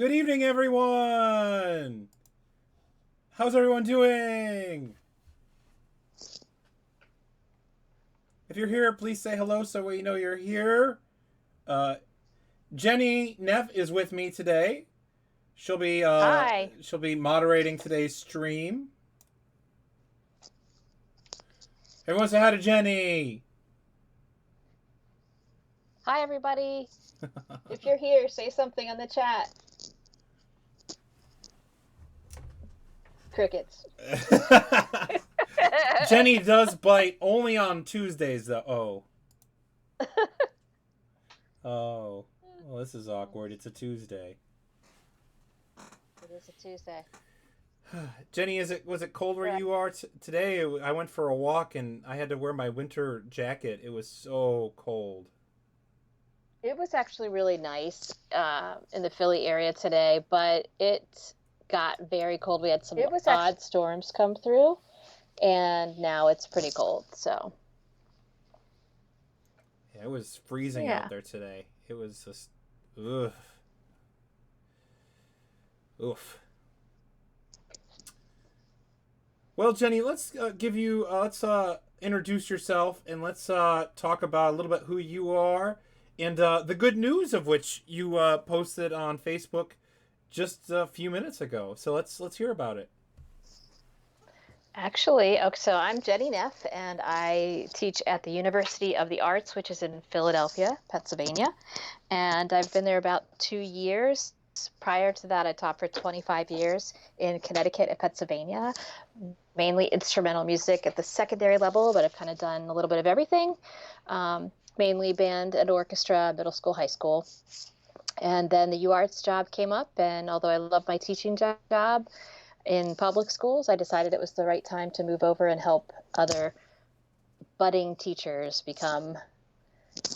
Good evening, everyone! How's everyone doing? If you're here, please say hello so we know you're here. Uh, Jenny Neff is with me today. She'll be Hi. she'll be moderating today's stream. Everyone say hi to Jenny. Hi, everybody. If you're here, say something on the chat. Crickets. Jenny does bite only on Tuesdays, though. Oh. Well, this is awkward. It's a Tuesday. It is a Tuesday. Jenny, was it cold where you are today? I went for a walk and I had to wear my winter jacket. It was so cold. It was actually really nice in the Philly area today, but it got very cold. We had some odd storms come through, and now it's pretty cold. So yeah, it was freezing out there today. It was just oof. Oof. Well, Jenny, let's introduce yourself and let's talk about a little bit who you are and the good news of which you posted on Facebook just a few minutes ago. So let's hear about it. Actually, so I'm Jenny Neff, and I teach at the University of the Arts, which is in Philadelphia, Pennsylvania. And I've been there about 2 years. Prior to that, I taught for 25 years in Connecticut and Pennsylvania, mainly instrumental music at the secondary level, but I've kind of done a little bit of everything, mainly band and orchestra, middle school, high school. And then the UArts job came up, and although I love my teaching job in public schools, I decided it was the right time to move over and help other budding teachers become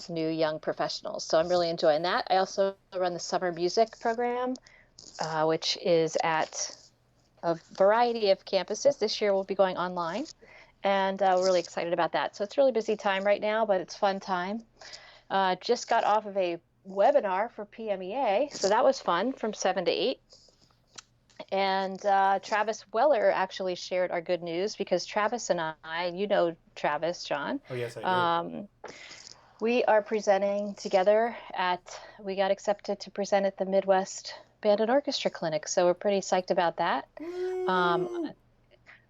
new young professionals. So I'm really enjoying that. I also run the summer music program, which is at a variety of campuses. This year we'll be going online, and we're really excited about that. So it's a really busy time right now, but it's fun time. Just got off of a webinar for PMEA, so that was fun from 7 to 8. And Travis Weller actually shared our good news because Travis and I, you know Travis, John. Oh, yes, I do. We are presenting together we got accepted to present at the Midwest Band and Orchestra Clinic. So we're pretty psyched about that.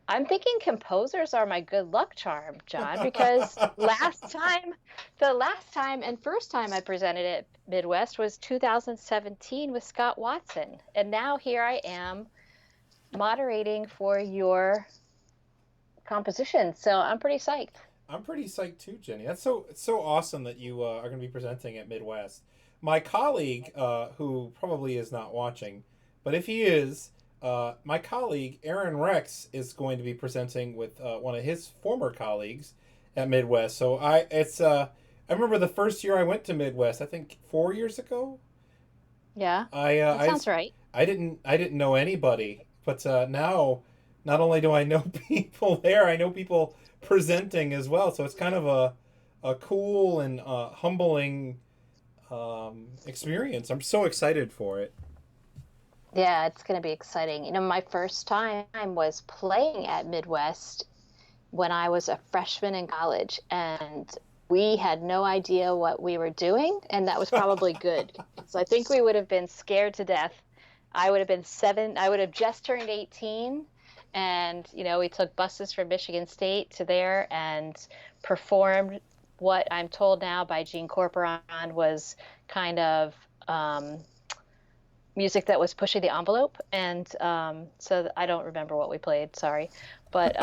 I'm thinking composers are my good luck charm, John, because the last time and first time I presented at Midwest was 2017 with Scott Watson. And now here I am moderating for your composition. So I'm pretty psyched. I'm pretty psyched too, Jenny. It's so awesome that you are going to be presenting at Midwest. My colleague, who probably is not watching, but if he is, my colleague Aaron Rex is going to be presenting with one of his former colleagues at Midwest. So I remember the first year I went to Midwest. I think 4 years ago. Yeah, that sounds right. I didn't know anybody, but now not only do I know people there, I know people presenting as well. So it's kind of a cool and humbling experience. I'm so excited for it. Yeah, it's going to be exciting. You know, my first time was playing at Midwest when I was a freshman in college, and we had no idea what we were doing, and that was probably good. So I think we would have been scared to death. I would have been 7. I would have just turned 18. And, you know, we took buses from Michigan State to there and performed what I'm told now by Gene Corporon was kind of music that was pushing the envelope. And so I don't remember what we played, sorry. But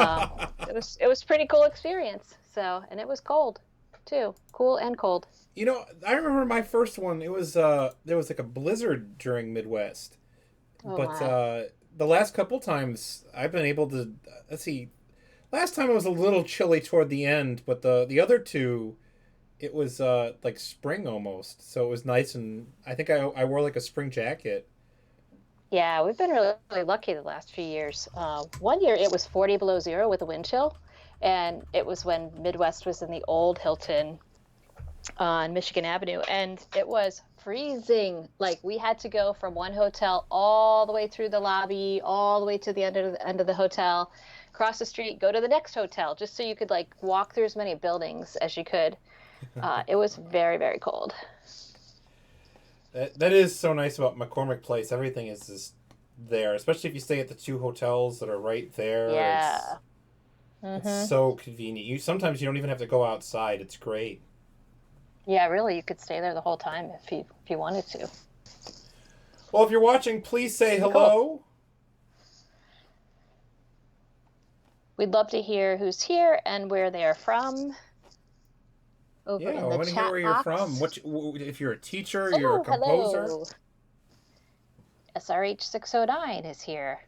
it was a pretty cool experience. So, and it was cold too, cool and cold. You know, I remember my first one. It was there was like a blizzard during Midwest. Oh, But wow. the last couple times I've been able to let's see. Last time it was a little chilly toward the end, but the other two, it was like spring almost. So it was nice, and I think I wore like a spring jacket. Yeah, we've been really, really lucky the last few years. One year it was 40 below zero with a wind chill, and it was when Midwest was in the old Hilton on Michigan Avenue, and it was freezing. Like we had to go from one hotel all the way through the lobby, all the way to the end of the hotel, cross the street, go to the next hotel, just so you could like walk through as many buildings as you could. It was very, very cold. That is so nice about McCormick Place. Everything is just there, especially if you stay at the two hotels that are right there. Yeah. It's Mm-hmm. so convenient. Sometimes you don't even have to go outside. It's great. Yeah, really, you could stay there the whole time if you wanted to. Well, if you're watching, please say Pretty cool. hello. We'd love to hear who's here and where they are from over Yeah, in I the want to hear chat where you're from. box. If you're a teacher, you're a Oh, composer. hello. SRH 609 is here.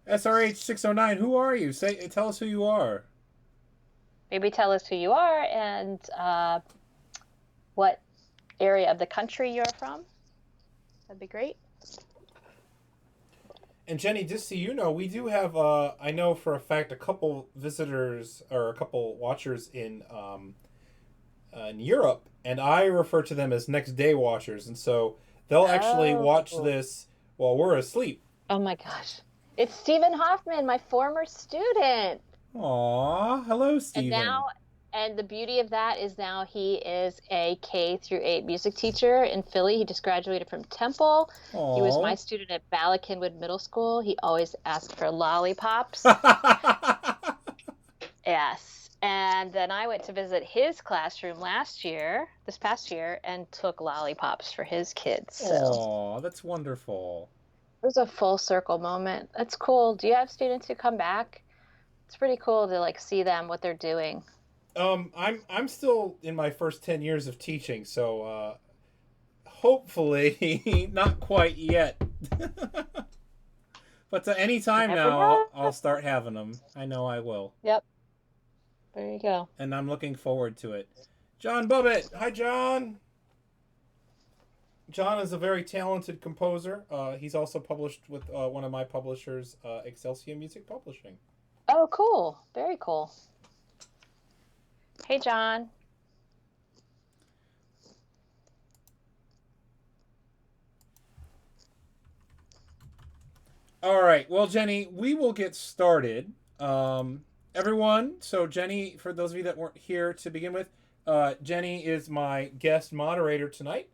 SRH 609. Who are you? Tell us who you are. Maybe tell us who you are and what area of the country you're from. That'd be great. And Jenny, just so you know, we do have, I know for a fact, a couple visitors or a couple watchers in Europe, and I refer to them as next day watchers, and so they'll actually watch Oh. this while we're asleep. Oh my gosh. It's Stephen Hoffman, my former student. Aw, hello, And Stephen. now, and the beauty of that is now he is a K through 8 music teacher in Philly. He just graduated from Temple. He was my Aw. student at Bala-Cynwyd Middle School. He always asked for lollipops. Yes. And then I went to visit his classroom this past year, and took lollipops for his kids. So Aw, that's wonderful. it was a full circle moment. That's cool. Do you have students who come back? It's pretty cool to like see them, what they're doing. I'm still in my first 10 years of teaching, so hopefully not quite yet. But any time Never now, know. I'll start having them. I know I will, Yep. There you go. and I'm looking forward to it. John Bubbett, hi John. John is a very talented composer. He's also published with one of my publishers, Excelsior Music Publishing. Oh, cool. Very cool. Hey, John. All right. Well, Jenny, we will get started. Everyone, so Jenny, for those of you that weren't here to begin with, Jenny is my guest moderator tonight.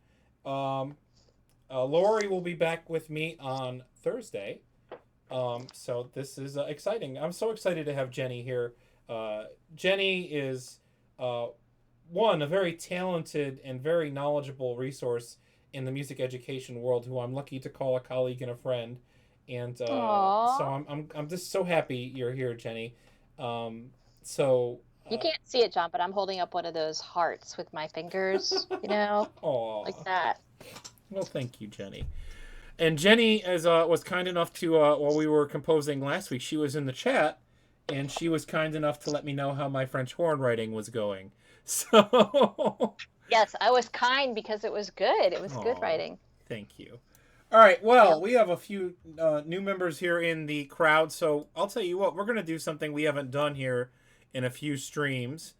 Lori will be back with me on Thursday. So this is exciting. I'm so excited to have Jenny here. Jenny is a very talented and very knowledgeable resource in the music education world, who I'm lucky to call a colleague and a friend. And so Aww. I'm just so happy you're here, Jenny. So You can't see it, John, but I'm holding up one of those hearts with my fingers, like aw. that. Well, thank you, Jenny. And Jenny was kind enough to while we were composing last week, she was in the chat, and she was kind enough to let me know how my French horn writing was going. So Yes, I was kind because it was good. It was good aw, writing. thank you. All right, well, Yep. we have a few new members here in the crowd, so I'll tell you what, we're going to do something we haven't done here in a few streams,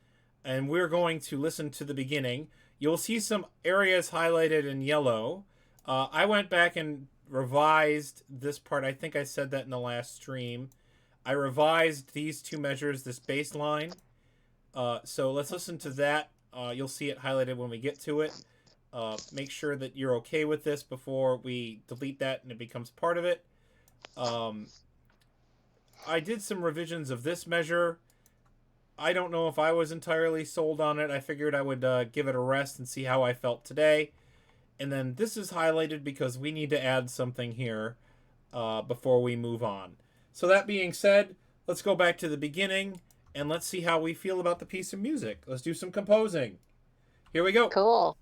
and we're going to listen to the beginning. You'll see some areas highlighted in yellow. I went back and revised this part. I think I said that in the last stream. I revised these two measures, this bass line. So let's listen to that. You'll see it highlighted when we get to it. Make sure that you're okay with this before we delete that and it becomes part of it. I did some revisions of this measure. I don't know if I was entirely sold on it. I figured I would give it a rest and see how I felt today. And then this is highlighted because we need to add something here before we move on. So that being said, let's go back to the beginning and let's see how we feel about the piece of music. Let's do some composing. Here we go. Cool.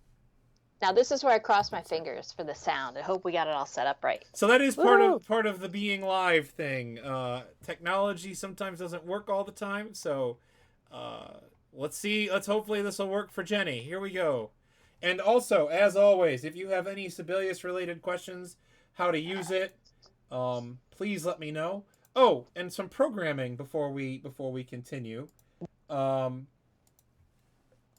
Now this is where I cross my fingers for the sound. I hope we got it all set up right. So that is Woo! part of the being live thing. Technology sometimes doesn't work all the time, so let's see. Let's hopefully this will work for Jenny. Here we go. And also, as always, if you have any Sibelius related questions, how to use it, please let me know. Oh, and some programming before we continue.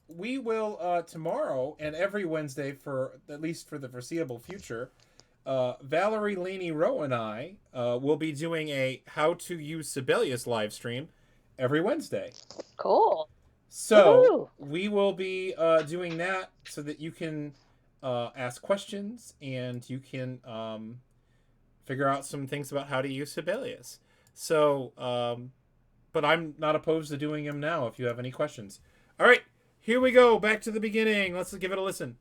we will tomorrow and every Wednesday for at least for the foreseeable future. Valerie Laney Rowe and I will be doing a how to use Sibelius live stream every Wednesday. Cool. So Woohoo! we will be doing that so that you can ask questions and you can figure out some things about how to use Sibelius. So, but I'm not opposed to doing them now if you have any questions. All right, here we go. Back to the beginning. Let's give it a listen.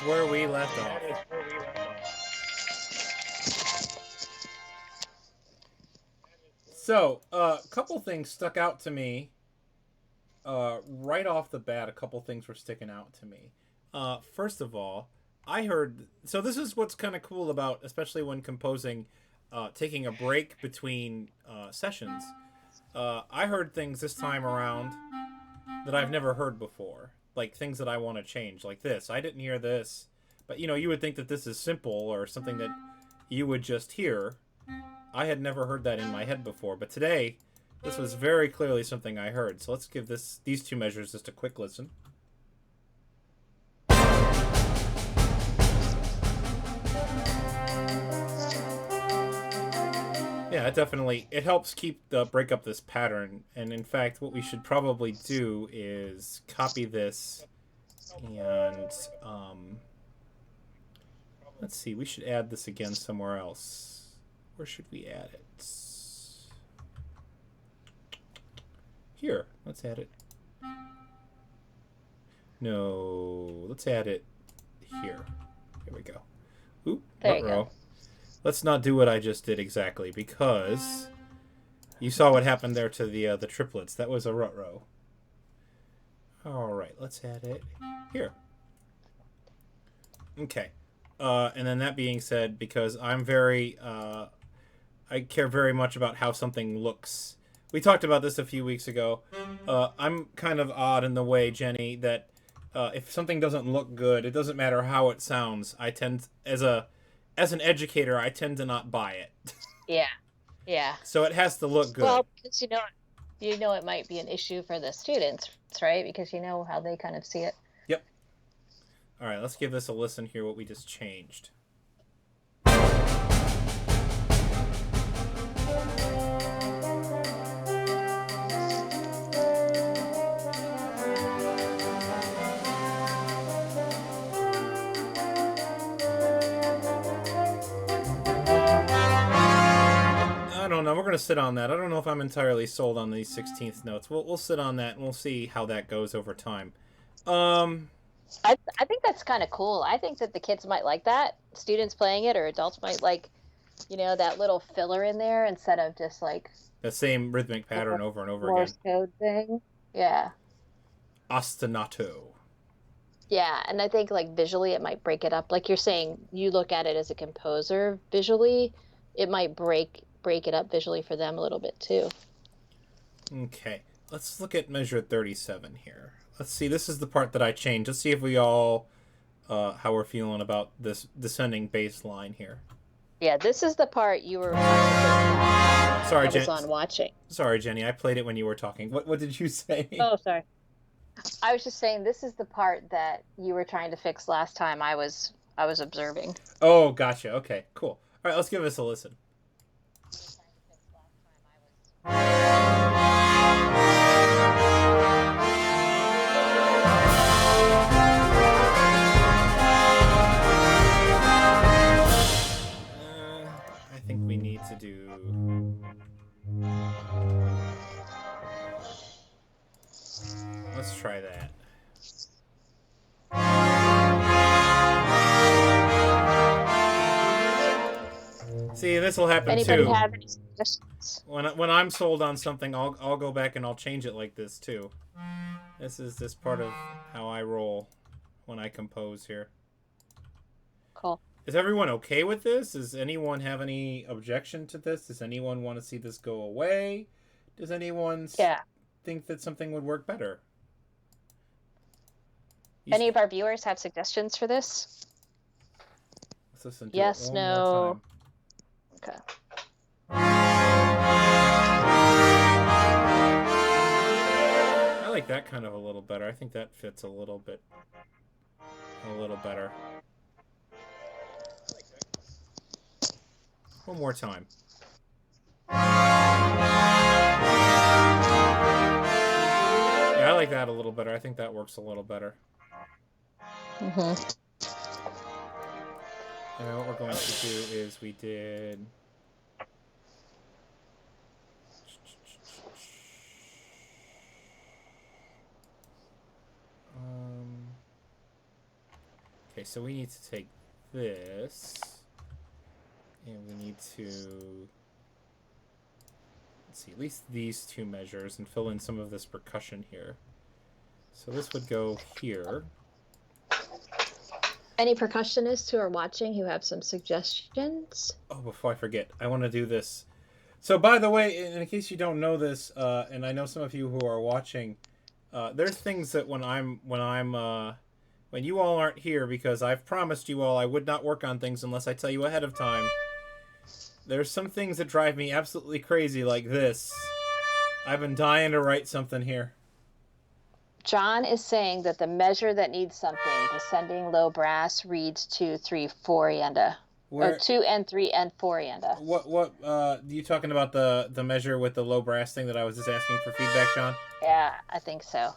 Where we left off. So, a couple things stuck out to me. Right off the bat, a couple things were sticking out to me. First of all, I heard. So, this is what's kind of cool about, especially when composing, taking a break between sessions. I heard things this time around that I've never heard before. Like things that I want to change, like this. I didn't hear this. But, you would think that this is simple or something that you would just hear. I had never heard that in my head before. But today, this was very clearly something I heard. So let's give these two measures just a quick listen. Yeah, it helps break up this pattern. And in fact, what we should probably do is copy this and, let's see, we should add this again somewhere else. Where should we add it? Here, let's add it. No, let's add it here. Here we go. Oop, there you go. Let's not do what I just did exactly, because you saw what happened there to the triplets. That was a rut row. All right, let's add it here. Okay. And then that being said, because I'm I care very much about how something looks. We talked about this a few weeks ago. I'm kind of odd in the way, Jenny, that if something doesn't look good, it doesn't matter how it sounds. I tend, as an educator, I tend to not buy it. Yeah. So it has to look good. Well, because it might be an issue for the students, right? Because you know how they kind of see it. Yep. All right, let's give this a listen here, what we just changed. No, we're going to sit on that. I don't know if I'm entirely sold on these 16th notes. We'll sit on that and we'll see how that goes over time. I think that's kind of cool. I think that the kids might like that. Students playing it or adults might like, that little filler in there instead of just like The same rhythmic the pattern over and over again. Morse code thing. Yeah. Ostinato. Yeah, and I think like visually it might break it up. Like you're saying, you look at it as a composer visually, it might break it up visually for them a little bit too. Okay, let's look at measure 37 here. Let's see, this is the part that I changed. Let's see if we all, how we're feeling about this descending bass line here. Yeah, this is the part you were trying to fix last time Sorry, I was on watching. Sorry, Jenny, I played it when you were talking. What did you say? Oh, sorry. I was just saying this is the part that you were trying to fix last time I was observing. Oh, gotcha. Okay, cool. All right, let's give this a listen. I think we need to do. Let's try that. See, this will happen Anybody too. have any suggestions? When I'm sold on something, I'll go back and I'll change it like this too. This is this part of how I roll when I compose here. Cool. Is everyone okay with this? Does anyone have any objection to this? Does anyone want to see this go away? Does anyone think that something would work better? Any of our viewers have suggestions for this? Let's listen to yes, it one no. more time. Okay. I like that kind of a little better. I think that fits a little better. One more time. Yeah, I like that a little better. I think that works a little better. Mm-hmm. And what we're going to do is we did. Okay, so we need to take this, and we need to, let's see, at least these two measures and fill in some of this percussion here. So this would go here. Any percussionists who are watching who have some suggestions? Oh, before I forget, I want to do this. So by the way, in case you don't know this, and I know some of you who are watching, there's things that when you all aren't here, because I've promised you all I would not work on things unless I tell you ahead of time. There's some things that drive me absolutely crazy, like this. I've been dying to write something here. John is saying that the measure that needs something, descending low brass, reads 2, 3, 4 and or 2 and 3 and 4 and What you talking about the measure with the low brass thing that I was just asking for feedback, John? Yeah, I think so.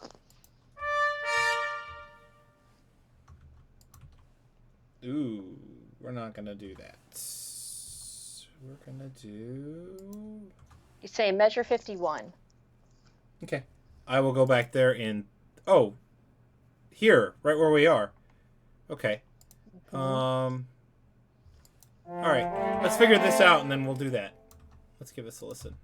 Ooh, we're not gonna do that. We're gonna do. You say measure 51. Okay, I will go back there in. Oh, here, right where we are. Okay. All right, let's figure this out and then we'll do that. Let's give this a listen.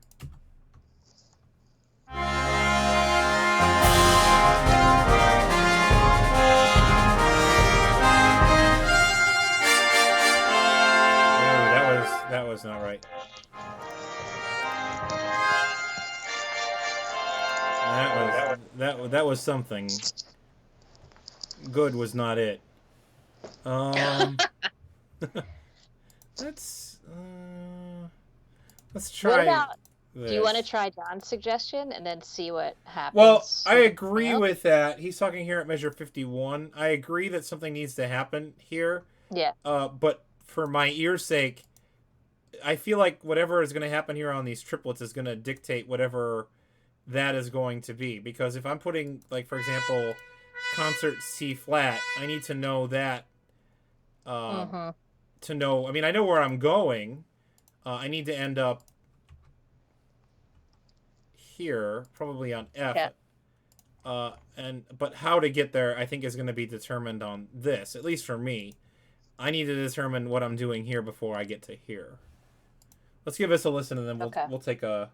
That was not right. That was something. Good was not it. Let's try. What about? This. Do you want to try John's suggestion and then see what happens? Well, I agree with that. He's talking here at measure 51. I agree that something needs to happen here. Yeah. But for my ear's sake, I feel like whatever is going to happen here on these triplets is going to dictate whatever that is going to be. Because if I'm putting, like, for example, concert C flat, I need to know that. To know, I mean, I know where I'm going. I need to end up here, probably on F. Yeah. But how to get there, I think, is going to be determined on this. At least for me, I need to determine what I'm doing here before I get to here. Let's give this a listen, and then Okay. we'll take a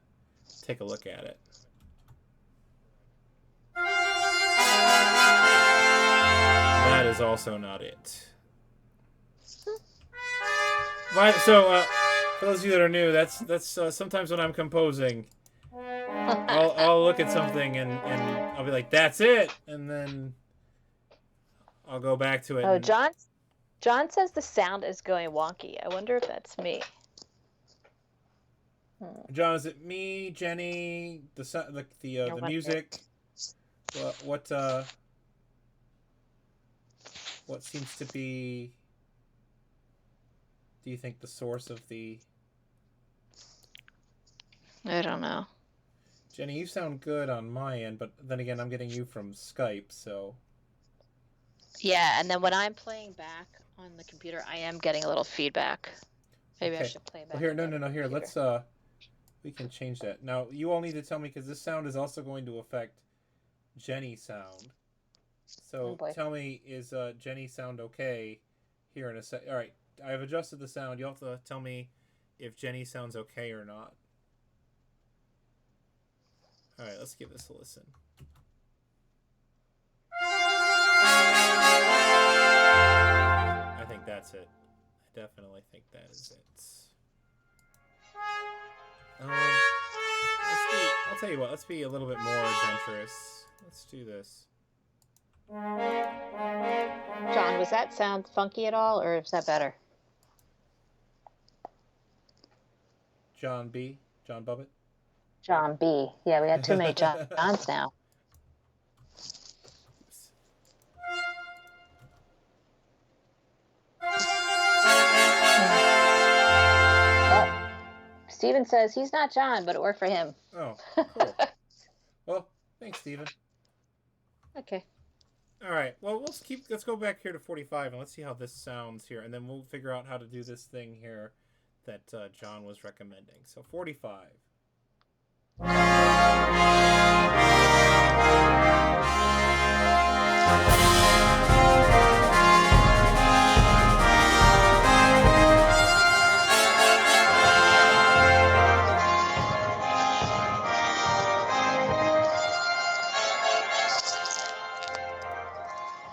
look at it. That is also not it. But, so, for those of you that are new, that's sometimes when I'm composing, I'll look at something and I'll be like, that's it, and then I'll go back to it. Oh, And... John says the sound is going wonky. I wonder if that's me. John, is it me, Jenny, the music? What seems to be? Do you think the source of the? I don't know. Jenny, you sound good on my end, but then again, I'm getting you from Skype, so. Yeah, and then when I'm playing back on the computer, I am getting a little feedback. Maybe I should play back. Well, here, no. Here, let's we can change that. Now, you all need to tell me because this sound is also going to affect Jenny's sound. So tell me, is Jenny's sound okay? Here in a sec. All right, I have adjusted the sound. You'll have to tell me if Jenny sounds okay or not. All right, let's give this a listen. I think that's it. I definitely think that is it. I'll tell you what. Let's be a little bit more adventurous. Let's do this. John, was that sound funky at all, or is that better? John B. John Bubbett. John B. Yeah, we had too many Johns now. Oh, Steven says he's not John, but it worked for him. Oh, cool. Well, thanks, Steven. Okay. All right. Well, let's go back here to 45 and let's see how this sounds here, and then we'll figure out how to do this thing here that John was recommending. So 45.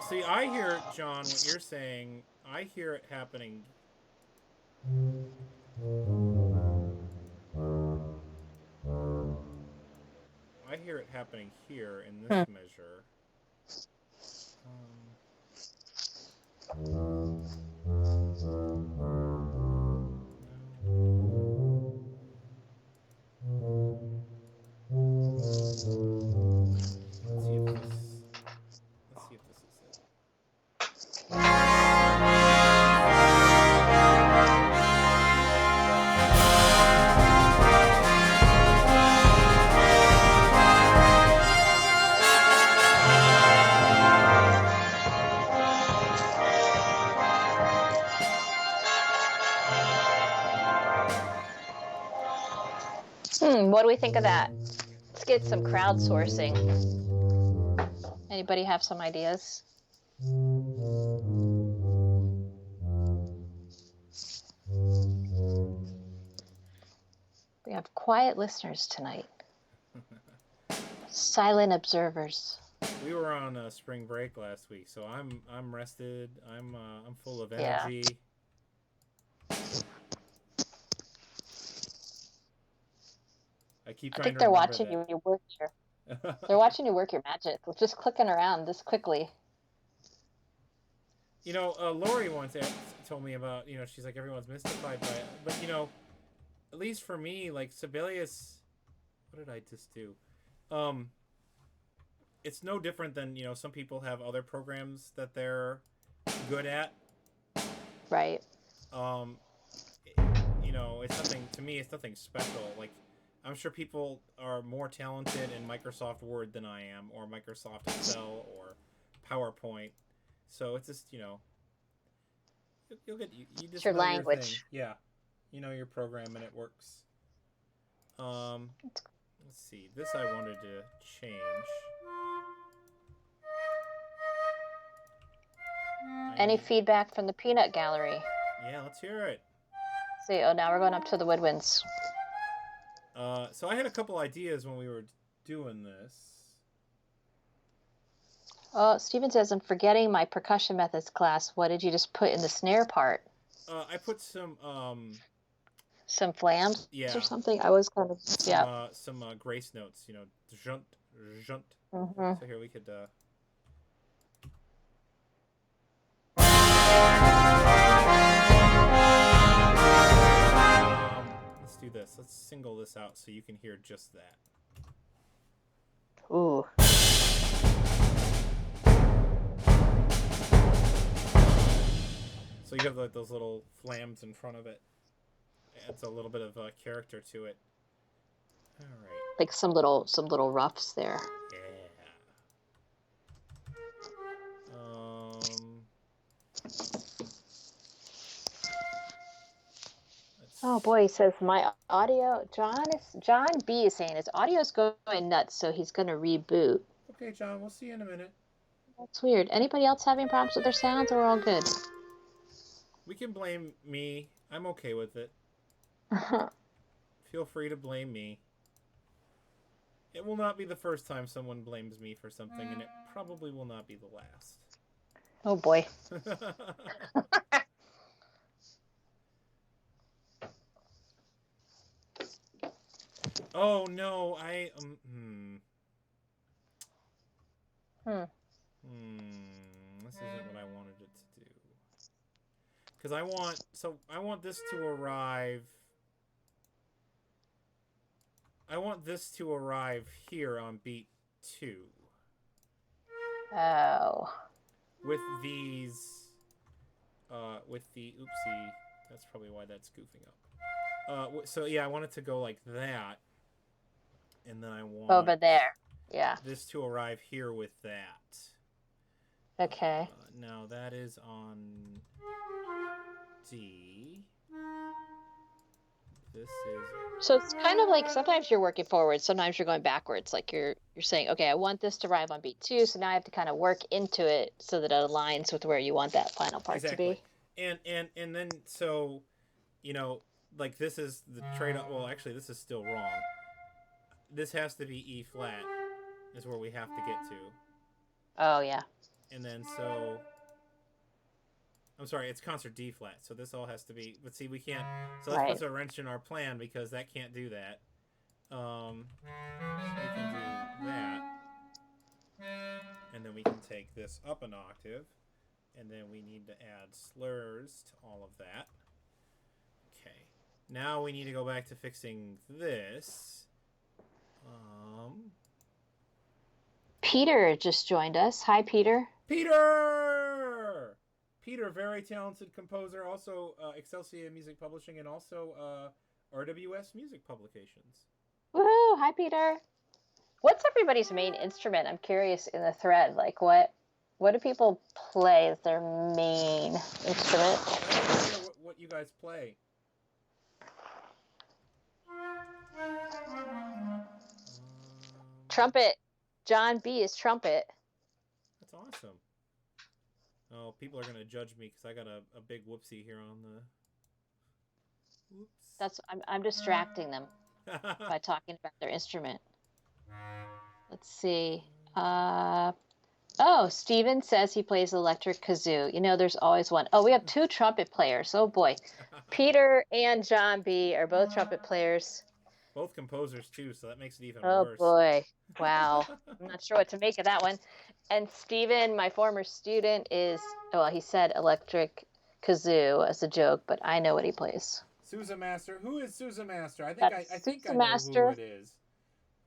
See, I hear, John, what you're saying, I hear it happening. I hear it happening here in this measure. Let's see if this is it. What do we think of that? Let's get some crowdsourcing. Anybody have some ideas? We have quiet listeners tonight. Silent observers. We were on spring break last week, so I'm rested. I'm full of energy. Yeah. I think they're watching you work your. They're watching you work your magic. Just clicking around this quickly. You know, Lori once told me about, she's like, everyone's mystified by it. But, at least for me, like, Sibelius, what did I just do? It's no different than, some people have other programs that they're good at. Right. It's nothing, to me, it's nothing special. Like, I'm sure people are more talented in Microsoft Word than I am, or Microsoft Excel, or PowerPoint. So it's just, you'll get, you just it's your know language. Your thing. Yeah. You know your program and it works. Let's see. This I wanted to change. Any feedback from the peanut gallery? Yeah, let's hear it. See, now we're going up to the woodwinds. So I had a couple ideas when we were doing this. Oh, Steven says, I'm forgetting my percussion methods class. What did you just put in the snare part? I put some flams or something. I was kind of some grace notes, junt, junt. Mm-hmm. So here we could. Let's do this. Let's single this out so you can hear just that. Ooh. So you have like those little flams in front of it. Adds a little bit of character to it. All right. Like some little ruffs there. Yeah. Oh boy, he says my audio. John B is saying his audio's going nuts, so he's gonna reboot. Okay, John, we'll see you in a minute. That's weird. Anybody else having problems with their sounds, or we're all good? We can blame me. I'm okay with it. Feel free to blame me. It will not be the first time someone blames me for something, and it probably will not be the last. Oh boy. Oh no, This isn't what I wanted it to do. Because I want this to arrive. I want this to arrive here on beat 2. Oh. With these, oopsie, that's probably why that's goofing up. So yeah, I want it to go like that. And then I want over there. Yeah. This to arrive here with that. Okay. Now that is on D. This is. So it's kind of like sometimes you're working forward, sometimes you're going backwards. Like you're saying, okay, I want this to arrive on beat 2, so now I have to kind of work into it so that it aligns with where you want that final part to be. And then so, like this is the trade-off. Well, actually, this is still wrong. This has to be E flat, is where we have to get to. Oh, yeah. And then so... I'm sorry, it's concert D flat, so this all has to be... But see, we can't... So that puts a wrench in our plan, because that can't do that. We can do that. And then we can take this up an octave. And then we need to add slurs to all of that. Okay. Now we need to go back to fixing this. Peter just joined us. Hi, Peter. Peter, very talented composer, also Excelsior Music Publishing, and also RWS Music Publications. Woohoo! Hi, Peter. What's everybody's main instrument? I'm curious in the thread. Like, what do people play as their main instrument? I don't know what you guys play. Trumpet. John B is trumpet. That's awesome. Oh, people are gonna judge me because I got a big whoopsie here on the. Whoops. I'm distracting them by talking about their instrument. Let's see. Steven says he plays electric kazoo. There's always one. Oh, we have 2 trumpet players. Oh boy. Peter and John B are both trumpet players. Both composers too, so that makes it even worse. Oh boy. Wow. I'm not sure what to make of that one. And Steven, my former student, he said electric kazoo as a joke, but I know what he plays. Sousa Master. Who is Sousa Master? I think I know who it is.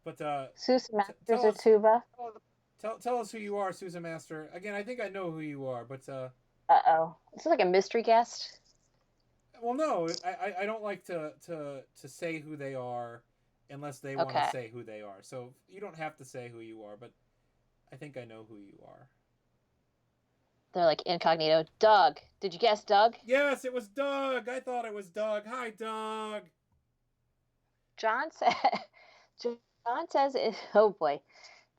But Sousa Master's a tuba. Tell us who you are, Sousa Master. Again, I think I know who you are, but Uh-oh. Is this like a mystery guest? Well, no, I don't like to say who they are unless they want to say who they are. So you don't have to say who you are, but I think I know who you are. They're like incognito. Doug. Did you guess Doug? Yes, it was Doug. I thought it was Doug. Hi, Doug. John says, oh boy.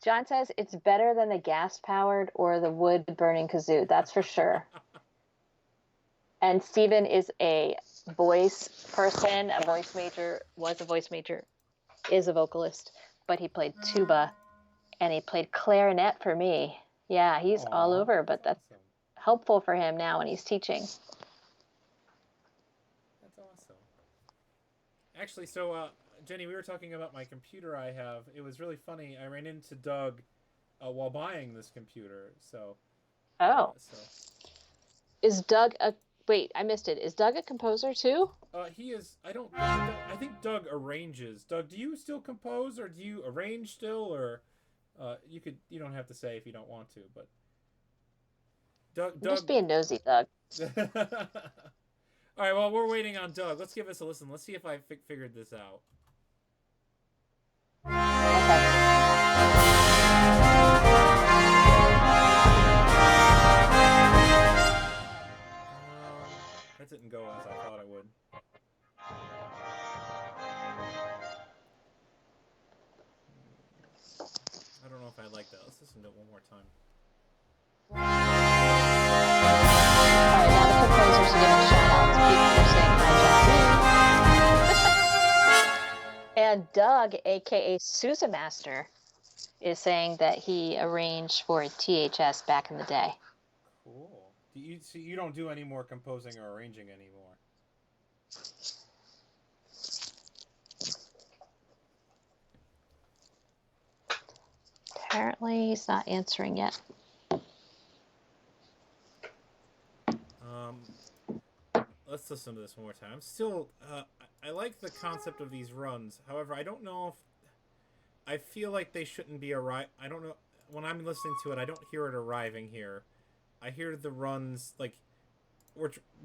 John says it's better than the gas-powered or the wood-burning kazoo. That's for sure. And Steven is a voice person, a voice major, was a voice major, is a vocalist, but he played tuba and he played clarinet for me. Yeah, he's all Aw, over, but that's awesome. helpful for him now when he's teaching. That's awesome. Actually, so Jenny, we were talking about my computer I have. It was really funny. I ran into Doug while buying this computer. Oh, So is Doug a wait? I missed it. Is Doug a composer too? he is. I don't. I think Doug arranges. Doug, do you still compose, or do you arrange still, or you could. You don't have to say if you don't want to, but Doug. I'm just being nosy, Doug. All right. Well, we're waiting on Doug. Let's give us a listen. Let's see if I figured this out. That didn't go as I thought it would. I don't know if I like that. Let's listen to it one more time. All right, now the composers are giving shout outs. People are saying hi, Jackie. And Doug, aka Sousa Master, is saying that he arranged for THS back in the day. Cool. You don't do any more composing or arranging anymore? Apparently, he's not answering yet. Let's listen to this one more time. Still, I like the concept of these runs. However, I don't know if I feel like they shouldn't be I don't know. When I'm listening to it, I don't hear it arriving here. I hear the runs like,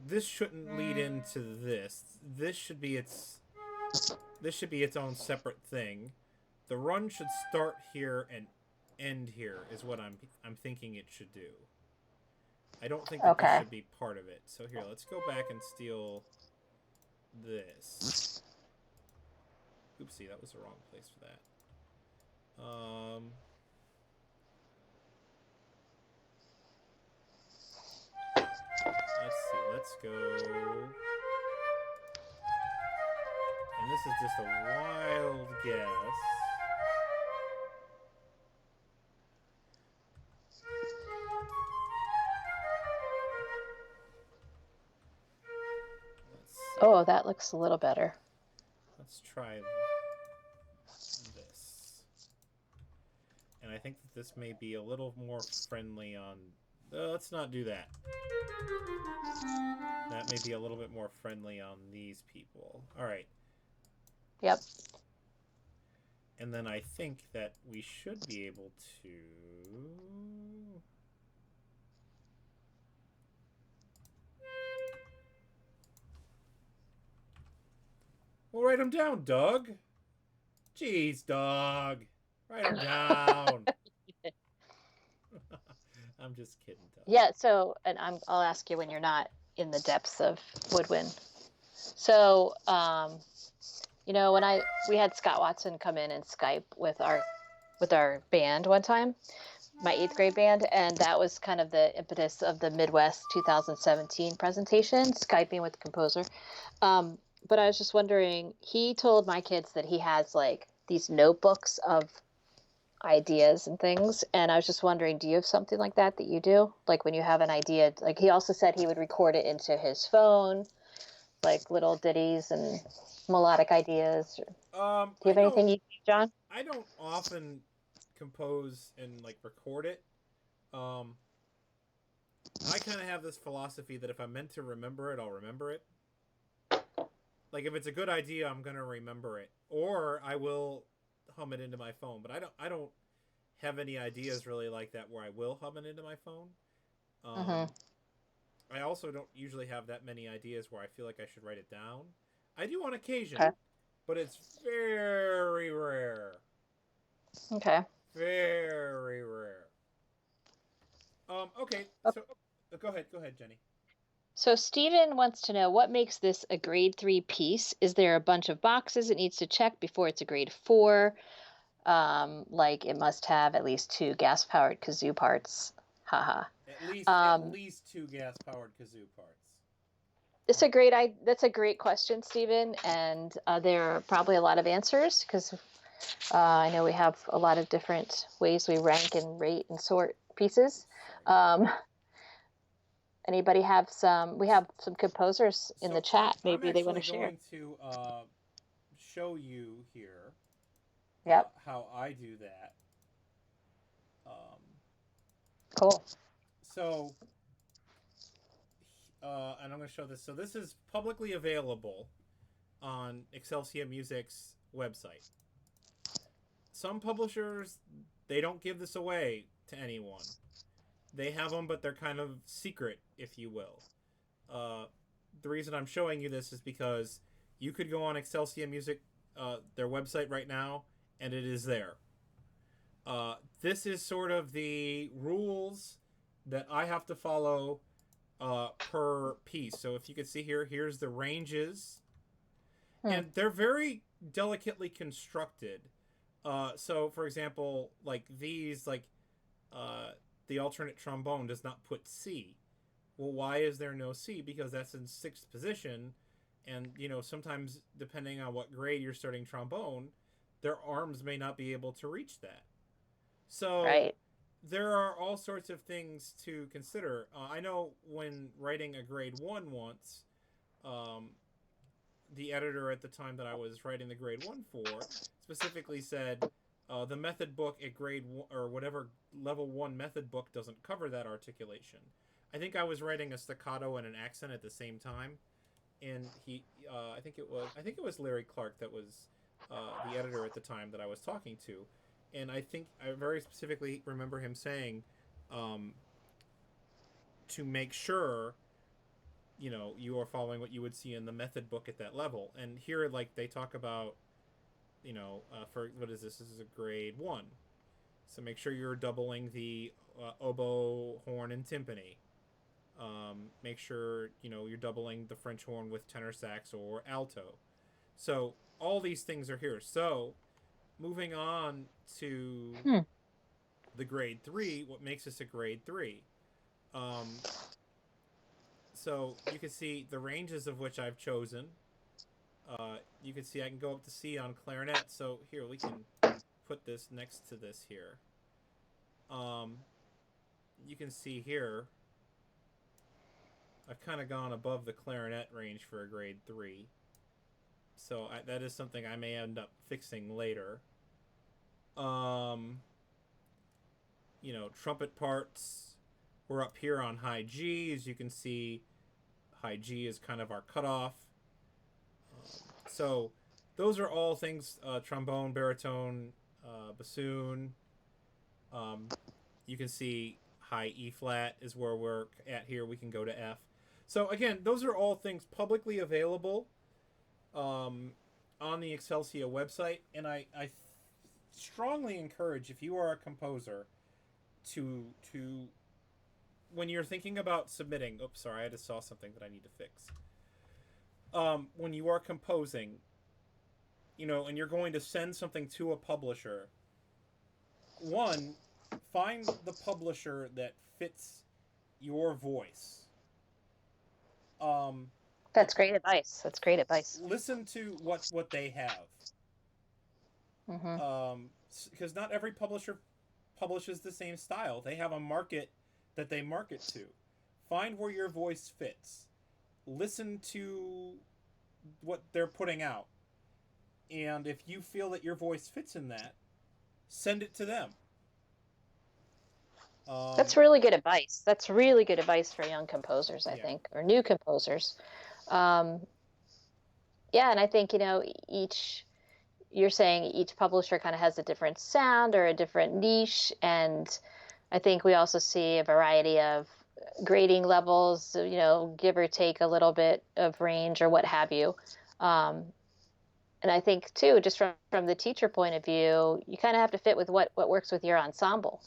this shouldn't lead into this. This should be its own separate thing. The run should start here and end here. Is what I'm thinking it should do. I don't think that this should be part of it. So here, let's go back and steal this. Oopsie, that was the wrong place for that. Let's see. Let's go. And this is just a wild guess. Oh, that looks a little better. Let's try this. And I think that this may be a little more friendly on... let's not do that. That may be a little bit more friendly on these people. All right. Yep. And then I think that we should be able to... Well, write them down, Doug. Jeez, Doug. Write them down. I'm just kidding, Doug. Yeah, so, and I'll ask you when you're not in the depths of Woodwind. So, you know, when we had Scott Watson come in and Skype with our band one time, my 8th grade band, and that was kind of the impetus of the Midwest 2017 presentation, Skyping with the composer. But I was just wondering, he told my kids that he has like these notebooks of ideas and things, and I was just wondering, do you have something like that you do? Like when you have an idea, like he also said he would record it into his phone, like little ditties and melodic ideas. Do you have anything you do, John? I don't often compose and like record it. I kind of have this philosophy that if I'm meant to remember it, I'll remember it. Like if it's a good idea, I'm gonna remember it, or I will hum it into my phone. But I don't have any ideas really like that where I will hum it into my phone. I also don't usually have that many ideas where I feel like I should write it down. I do on occasion, but it's very rare. Okay. Very rare. Okay. So go ahead, Jenny. So Steven wants to know, what makes this a grade 3 piece? Is there a bunch of boxes it needs to check before it's a grade 4? Like it must have at least 2 gas-powered kazoo parts. Haha. At Um, least 2 gas powered kazoo parts. that's a great question, Stephen, and there are probably a lot of answers because I know we have a lot of different ways we rank and rate and sort pieces. Sorry. Um, Anybody have some? We have some composers in the So chat. I'm Maybe they want actually to share. going to show you here Yep. how I do that. Um, Cool. so and I'm going to show this. So this is publicly available on Excelsior Music's website. Some publishers, they don't give this away to anyone. They have them, but they're kind of secret, if you will. Uh, the reason I'm showing you this is because you could go on Excelsior Music, their website right now, and it is there. This is sort of the rules that I have to follow per piece. So if you can see here, here's the ranges, and they're very delicately constructed. So for example, like these, like the alternate trombone does not put C. Well, why is there no C? Because that's in 6th position, and sometimes depending on what grade you're starting trombone, their arms may not be able to reach that. So Right. there are all sorts of things to consider. I know when writing a grade 1 once, um, the editor at the time that I was writing the grade 1 for specifically said the method book at grade 1, or whatever level 1 method book, doesn't cover that articulation. I think I was writing a staccato and an accent at the same time, and I think it was Larry Clark that was the editor at the time that I was talking to, and I think I very specifically remember him saying, um, to make sure you are following what you would see in the method book at that level. And here, like, they talk about, for what is this? This is a grade 1, so make sure you're doubling the oboe, horn, and timpani. Make sure you're doubling the French horn with tenor sax or alto. So all these things are here. So moving on to Hmm. the grade 3, what makes this a grade 3? So you can see the ranges of which I've chosen. You can see I can go up to C on clarinet. So here, we can put this next to this here. You can see here I've kind of gone above the clarinet range for a grade 3. So that is something I may end up fixing later. Trumpet parts, we're up here on high G. As you can see, high G is kind of our cutoff. So those are all things, trombone, baritone, bassoon. You can see high E flat is where we're at here. We can go to F. So again, those are all things publicly available on the Excelsior website. And I strongly encourage, if you are a composer, to when you're thinking about submitting, oops, sorry, I just saw something that I need to fix. When you are composing, and you're going to send something to a publisher, one, find the publisher that fits your voice. That's great advice. That's great advice. Listen to what they have. Because not every publisher publishes the same style. They have a market that they market to. Find where your voice fits. Listen to what they're putting out. And if you feel that your voice fits in that, send it to them. That's really good advice. That's really good advice for young composers, I think, or new composers. Yeah, and I think, you're saying each publisher kind of has a different sound or a different niche, and I think we also see a variety of grading levels, give or take a little bit of range or what have you. And I think too, just from the teacher point of view, you kind of have to fit with what works with your ensemble,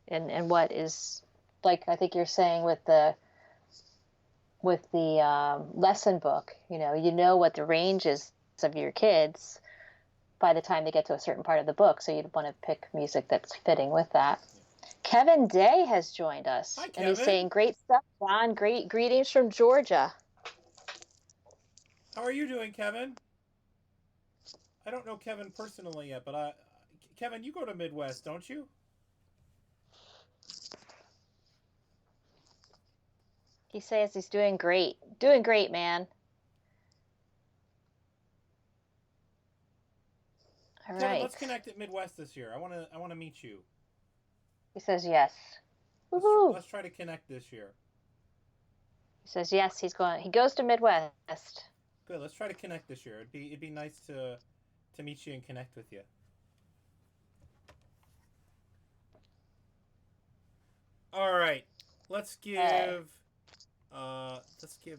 and what is, like I think you're saying with the lesson book, what the range is of your kids. by the time they get to a certain part of the book. So you'd want to pick music that's fitting with that. Kevin Day has joined us. Hi, Kevin. And he's saying, great stuff, John. Great greetings from Georgia. How are you doing, Kevin? I don't know Kevin personally yet, but Kevin, you go to Midwest, don't you? He says he's doing great. Doing great, man. All Kevin, right. let's connect at Midwest this year. I want to meet you. He says yes. Woohoo! Let's try to connect this year. He says yes. He goes to Midwest. Good. Let's try to connect this year. It'd be nice to meet you and connect with you. All right. Let's give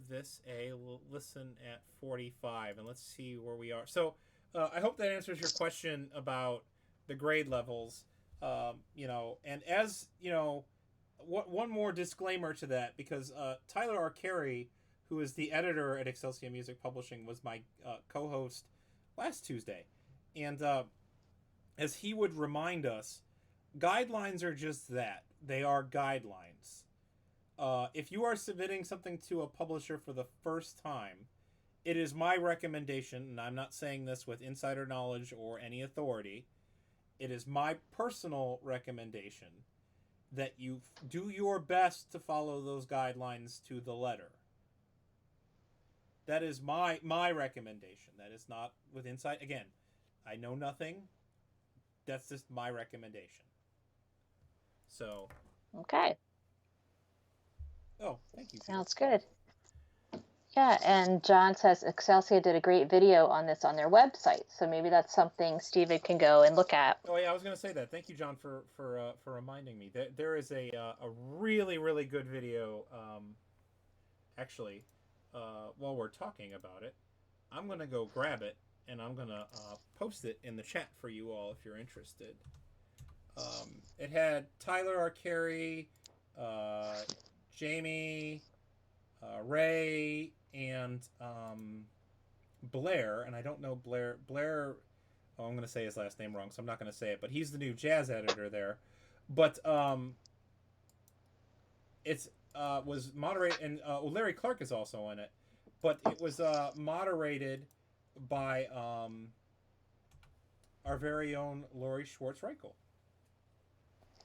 this a listen at 45, and let's see where we are. So, I hope that answers your question about the grade levels. And as you know, one more disclaimer to that, because Tyler R. Carey, who is the editor at Excelsior Music Publishing, was my co-host last Tuesday, and as he would remind us, guidelines are just that. They are guidelines. If you are submitting something to a publisher for the first time, it is my recommendation, and I'm not saying this with insider knowledge or any authority, it is my personal recommendation that you do your best to follow those guidelines to the letter. That is my recommendation. That is not with insight. Again, I know nothing. That's just my recommendation. So. Okay. Oh, thank you. Sounds good. Yeah, and John says Excelsior did a great video on this on their website, so maybe that's something Steven can go and look at. Oh yeah, I was going to say that. Thank you, John, for reminding me. There is a really, really good video. Actually, while we're talking about it, I'm going to go grab it and I'm going to post it in the chat for you all if you're interested. It had Tyler R. Carey, Jamie, Ray, and Blair, and I don't know Blair. Oh, I'm going to say his last name wrong, so I'm not going to say it. But he's the new jazz editor there. But it's was moderated, and Larry Clark is also in it. But it was moderated by our very own Lori Schwartz-Reichel.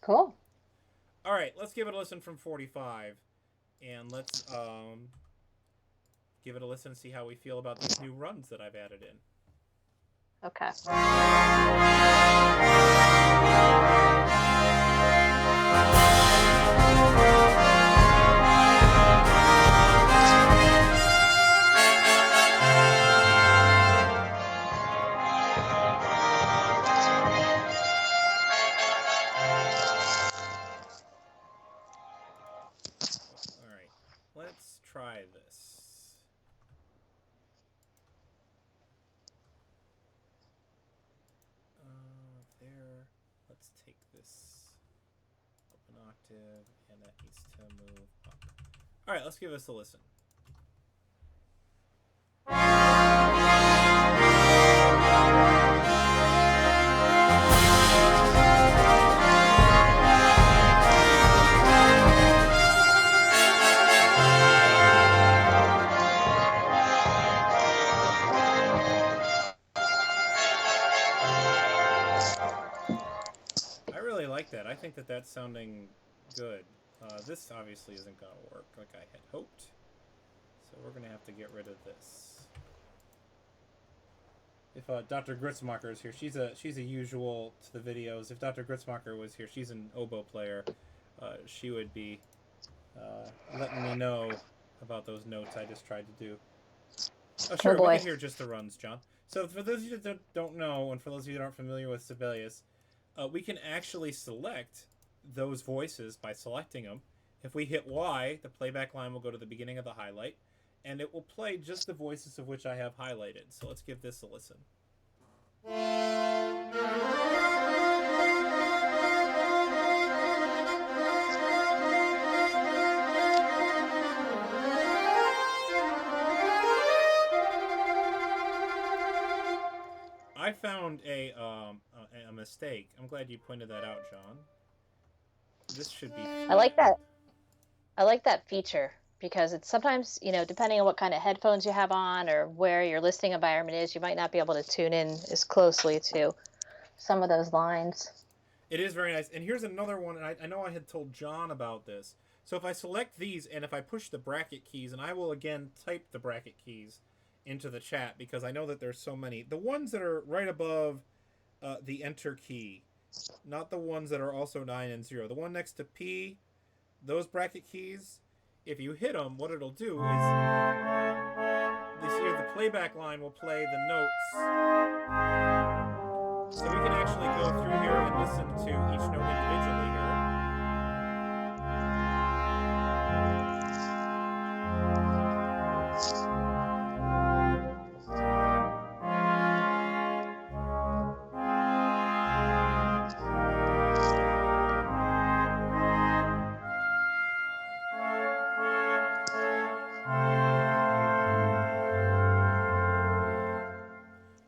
Cool. All right, let's give it a listen from 45, and let's give it a listen and see how we feel about these new runs that I've added in. Okay. Let's try this. There. Let's take this up an octave, and that needs to move up. All right, let's give this a listen. That. I think that's sounding good. This obviously isn't going to work like I had hoped. So we're going to have to get rid of this. If Dr. Gritzmacher is here, she's a usual to the videos. If Dr. Gritzmacher was here, she's an oboe player. She would be letting me know about those notes I just tried to do. Oh, sure. We can hear just the runs, John. So for those of you that don't know, and for those of you that aren't familiar with Sibelius, we can actually select those voices by selecting them. If we hit Y, the playback line will go to the beginning of the highlight, and it will play just the voices of which I have highlighted. So let's give this a listen. I found a mistake. I'm glad you pointed that out, John. This should be I like flat. that. I like that feature because it's sometimes, depending on what kind of headphones you have on or where your listening environment is, you might not be able to tune in as closely to some of those lines. It is very nice. And here's another one, and I know I had told John about this. So if I select these and if I push the bracket keys, and I will again type the bracket keys into the chat because I know that there's so many. The ones that are right above the enter key, not the ones that are also 9 and 0. The one next to P, those bracket keys, if you hit them, what it'll do is this here, the playback line will play the notes. So we can actually go through here and listen to each note individually here.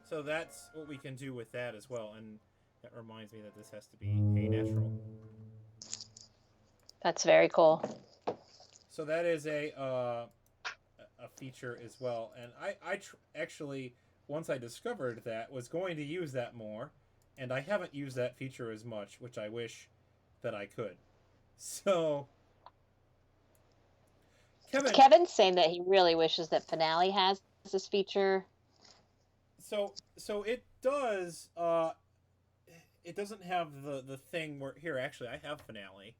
So that's what we can do with that as well. And that reminds me that this has to be A natural. That's very cool. So that is a feature as well. And I actually, once I discovered that, was going to use that more. And I haven't used that feature as much, which I wish that I could. So Kevin's saying that he really wishes that Finale has this feature. So it does. It doesn't have the thing where here. Actually, I have Finale.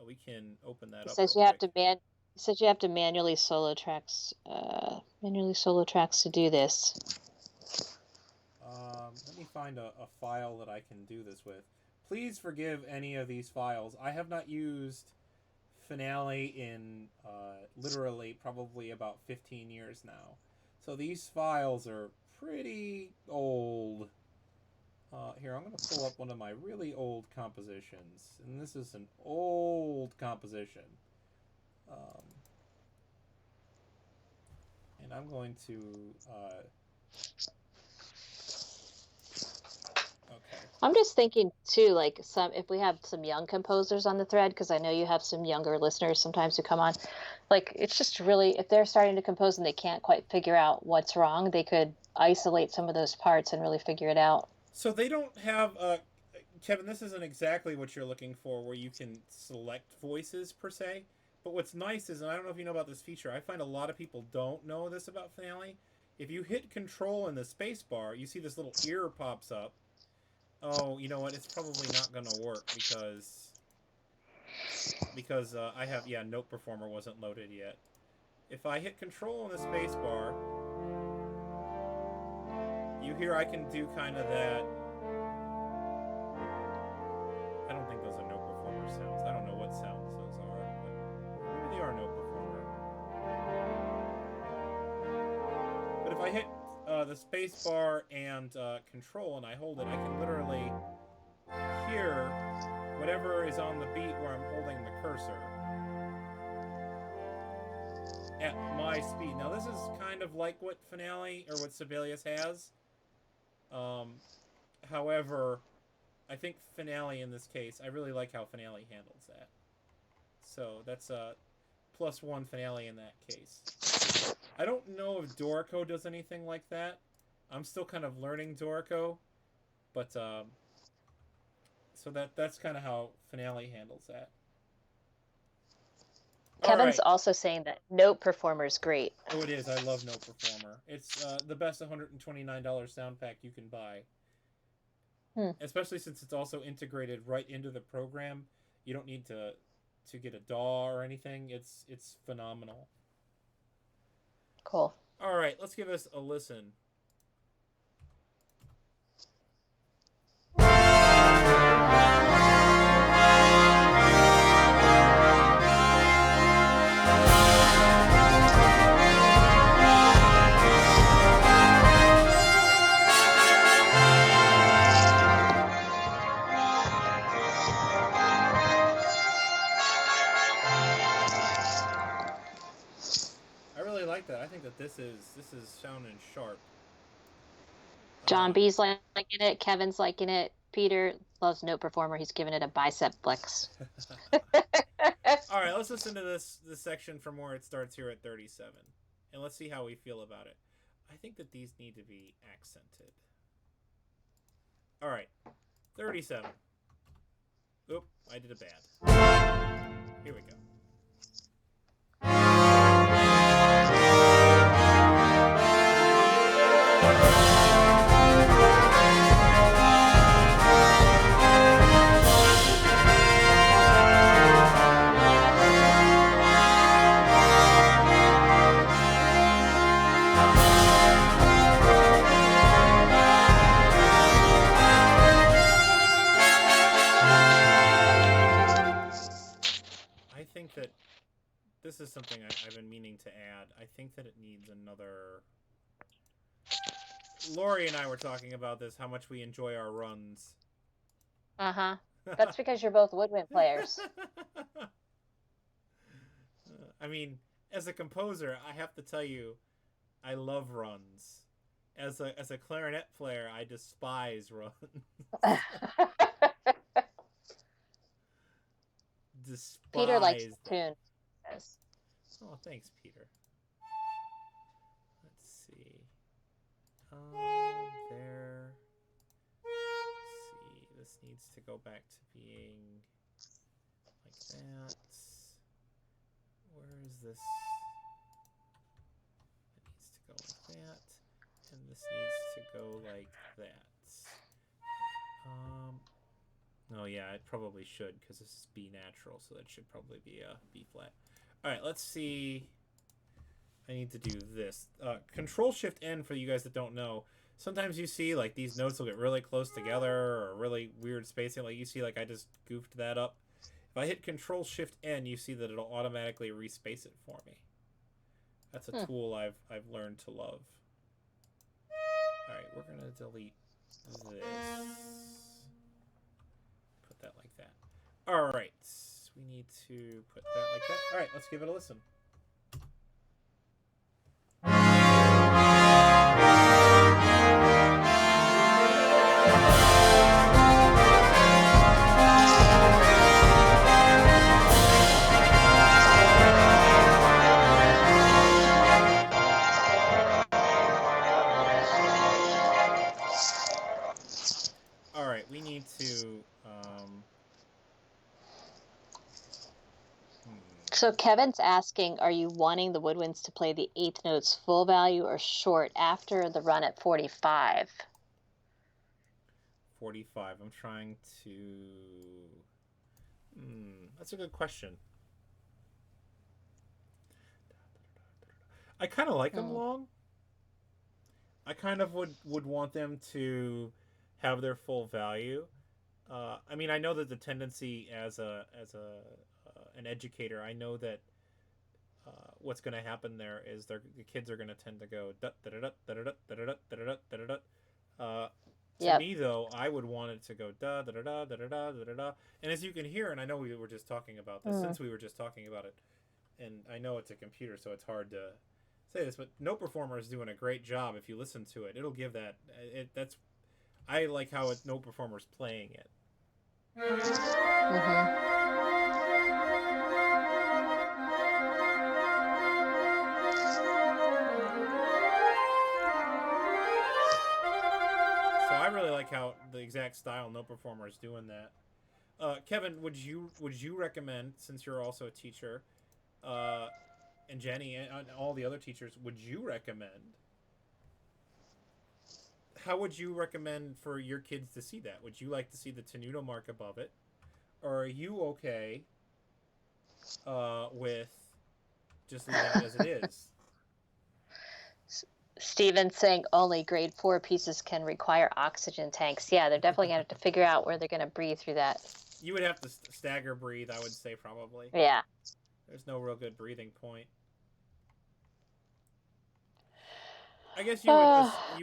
We can open that up. Says you have to says you have to manually solo tracks to do this. Let me find a file that I can do this with. Please forgive any of these files. I have not used Finale in literally probably about 15 years now. So these files are pretty old. Here, I'm going to pull up one of my really old compositions. And this is an old composition. And I'm going to... okay. I'm just thinking, too, like if we have some young composers on the thread, because I know you have some younger listeners sometimes who come on, like, it's just really, if they're starting to compose and they can't quite figure out what's wrong, they could isolate some of those parts and really figure it out. So they don't have Kevin, this isn't exactly what you're looking for where you can select voices per se, but what's nice is, and I don't know if you know about this feature, I find a lot of people don't know this about Finale. If you hit control in the space bar, you see this little ear pops up. Oh, you know what, it's probably not going to work because I have, Note Performer wasn't loaded yet. If I hit control in the space bar, you hear I can do kind of that. I don't think those are Note Performer sounds. I don't know what sounds those are, but maybe they are Note Performer. But if I hit the space bar and control and I hold it, I can literally hear whatever is on the beat where I'm holding the cursor at my speed. Now this is kind of like what Finale or what Sibelius has. However, I think Finale in this case, I really like how Finale handles that. So that's a +1 Finale in that case. I don't know if Dorico does anything like that. I'm still kind of learning Dorico, but so that's kind of how Finale handles that. Kevin's also saying that Note Performer is great. Oh, it is. I love Note Performer. It's the best $129 sound pack you can buy. Especially since it's also integrated right into the program. You don't need to get a DAW or anything. It's phenomenal. Cool. All right, let's give this a listen. I really like that. I think that this is sounding sharp. John B's liking it. Kevin's liking it. Peter loves Note Performer. He's giving it a bicep flex. All right, let's listen to this section from where it starts here at 37, and let's see how we feel about it. I think that these need to be accented. All right, 37. Oop, I did a bad. Here we go. I think that this is something I've been meaning to add. I think that it needs another. Lori and I were talking about this, how much we enjoy our runs. Uh-huh. That's because you're both woodwind players. I mean, as a composer, I have to tell you, I love runs. As a clarinet player, I despise runs. Despise. Peter likes the tune. Yes. Oh, thanks, Peter. Let's see. There. Let's see. This needs to go back to being like that. Where is this? It needs to go like that. And this needs to go like that. Oh yeah, it probably should, because this is B natural, so that should probably be a B flat. Alright, let's see. I need to do this. Control Shift N, for you guys that don't know. Sometimes you see like these notes will get really close together, or really weird spacing. Like you see, like I just goofed that up. If I hit Control Shift N, you see that it'll automatically respace it for me. That's a tool I've learned to love. Alright, we're gonna delete this. Put that like that. Alright. We need to put that like that. Alright, let's give it a listen. Alright, we need to So Kevin's asking, are you wanting the woodwinds to play the eighth notes full value or short after the run at 45? 45. I'm trying to... that's a good question. I kind of like them long. I kind of would want them to have their full value. I mean, I know that the tendency as an educator, I know that what's going to happen there is the kids are going to tend to go da da da da da da da da da da da. To me, though, I would want it to go da da da da da da da da. And as you can hear, and I know we were just talking about this, since we were just talking about it, and I know it's a computer, so it's hard to say this, but Note Performer is doing a great job. If you listen to it, it'll give that. That's I like how Note Performer's playing it. So I really like how the exact style Note Performer is doing that. Kevin, would you recommend, since you're also a teacher, and Jenny and all the other teachers, would you recommend? How would you recommend for your kids to see that? Would you like to see the tenuto mark above it, or are you okay with just leaving it as it is? Steven's saying only grade 4 pieces can require oxygen tanks. Yeah, they're definitely going to have to figure out where they're going to breathe through that. You would have to stagger breathe, I would say, probably. Yeah. There's no real good breathing point. I guess you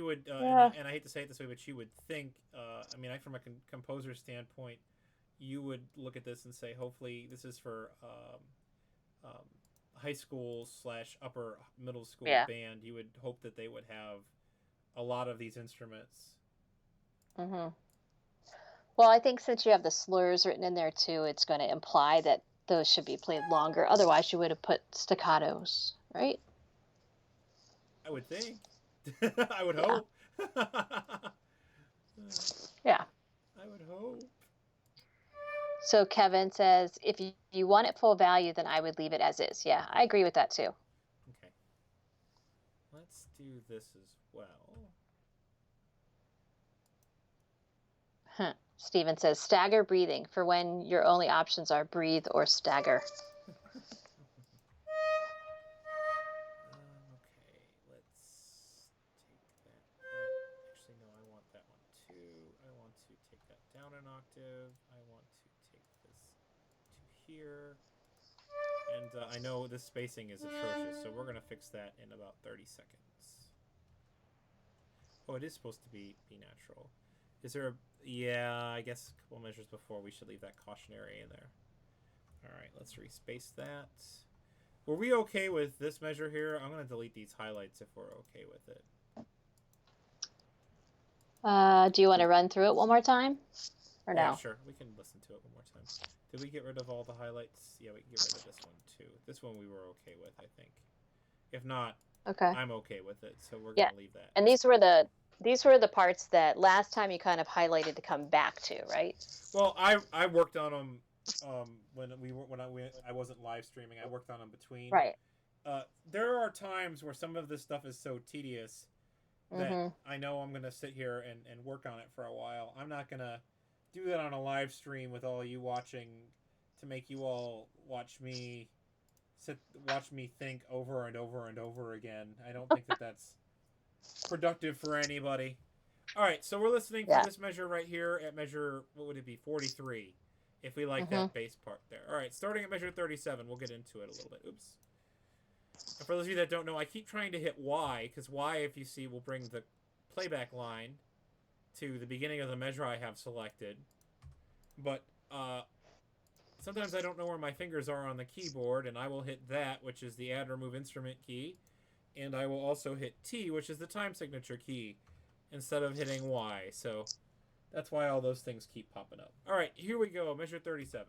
would, and I hate to say it this way, but you would think, I mean, from a composer standpoint, you would look at this and say, hopefully, this is for high school / upper middle school band. You would hope that they would have a lot of these instruments. Mm-hmm. Well, I think since you have the slurs written in there too, it's going to imply that those should be played longer. Otherwise, you would have put staccatos, right? I would think. I would Yeah. hope. Yeah. I would hope. So Kevin says, if you want it full value, then I would leave it as is. Yeah, I agree with that too. Okay. Let's do this as well. Steven says, stagger breathing for when your only options are breathe or stagger. Okay, let's take that. Actually, no, I want that one too. I want to take that down an octave. I want to take this to here. And I know this spacing is atrocious, so we're going to fix that in about 30 seconds. Oh, it is supposed to be natural. Is there a... Yeah, I guess a couple measures before we should leave that cautionary in there. Alright, let's respace that. Were we okay with this measure here? I'm going to delete these highlights if we're okay with it. Do you want to run through it one more time? Or no? Yeah, sure. We can listen to it one more time. Did we get rid of all the highlights? Yeah, we can get rid of this one too. This one we were okay with, I think. If not, okay. I'm okay with it, so we're going to leave that. And these were the parts that last time you kind of highlighted to come back to, right? Well, I worked on them when I wasn't live streaming. I worked on them between. Right. There are times where some of this stuff is so tedious that I know I'm going to sit here and work on it for a while. I'm not going to do that on a live stream with all you watching to make you all watch me think over and over and over again. I don't think that that's productive for anybody. All right, so we're listening to this measure right here at measure, what would it be, 43, if we like that bass part there. All right, starting at measure 37, we'll get into it a little bit. Oops. And for those of you that don't know, I keep trying to hit Y, because Y, if you see, will bring the playback line to the beginning of the measure I have selected. But sometimes I don't know where my fingers are on the keyboard, and I will hit that, which is the add remove instrument key. And I will also hit T, which is the time signature key, instead of hitting Y. So that's why all those things keep popping up. All right, here we go. Measure 37.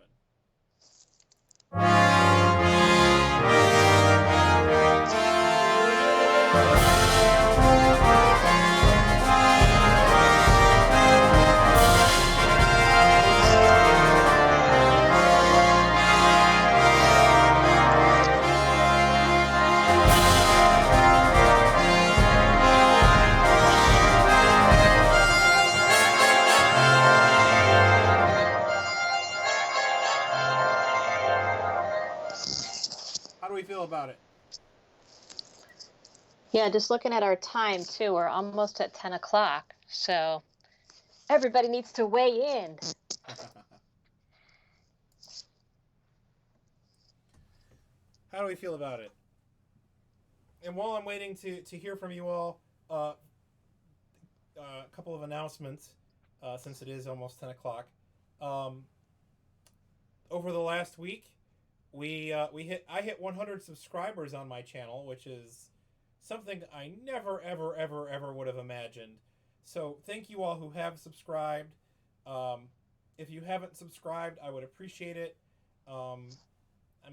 How do we feel about it? Yeah, just looking at our time too, we're almost at 10 o'clock. So everybody needs to weigh in. How do we feel about it? And while I'm waiting to hear from you all, a couple of announcements, since it is almost 10 o'clock. Over the last week, I hit 100 subscribers on my channel, which is something I never, ever, ever, ever would have imagined. So thank you all who have subscribed. If you haven't subscribed, I would appreciate it. I